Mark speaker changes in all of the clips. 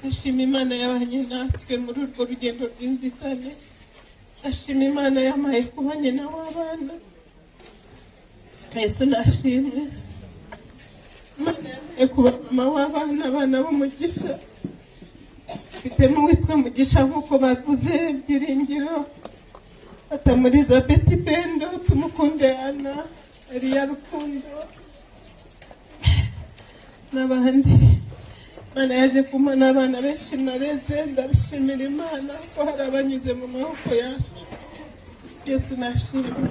Speaker 1: Ashima Imana yabanye natwe muri urwo rugendo rw'inzitane. Ashima Imana yamaye kuba nyina w'abana. Yesu nashimwe. Imana yamaye kuba mama w'abana, abana b'umugisha. Mfitemo witwa Mugisha nk'uko bavuze, Byiringiro, Batamuriza Betty Bendo, Tumukunde Ana, Eliya Rukundo n'abandi. Imana yaje kumpa n'abana benshi nareze, ndabishimira Imana ko hari abanyuze mu maboko yacu. Yesu nashimwe.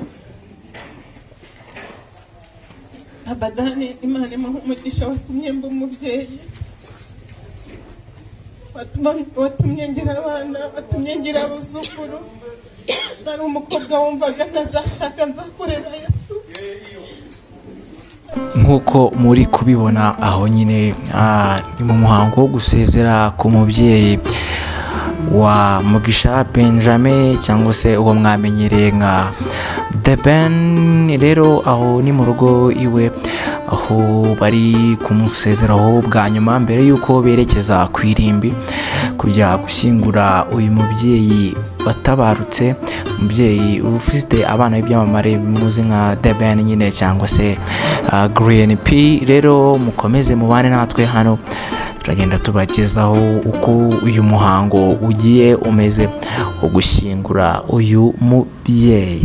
Speaker 1: Abadani, Imana imuha umugisha, watumye mba umubyeyi, watumye ngira abana, watumye ngira abuzukuru. Nari umukobwa wumvaga ntazashaka, nzakorera Yesu.
Speaker 2: Nk'uko muri kubibona aho nyine ni mu muhango wo gusezera ku mubyeyi wa Mugisha Benjamin cyangwa se uwo mwamenyereye nka The Ben. Rero aho ni mu rugo iwe, aho bari kumusezeraho bwa nyuma mbere y'uko berekeza ku irimbi kujya gushyingura uyu mubyeyi watabarutse, umubyeyi ufite abana b'ibyamamare muzi nka The Ben nyine cyangwa se Green P. Rero mukomeze mubane natwe hano, turagenda tubagezaho uko uyu muhango ugiye umeze wo gushyingura uyu mubyeyi.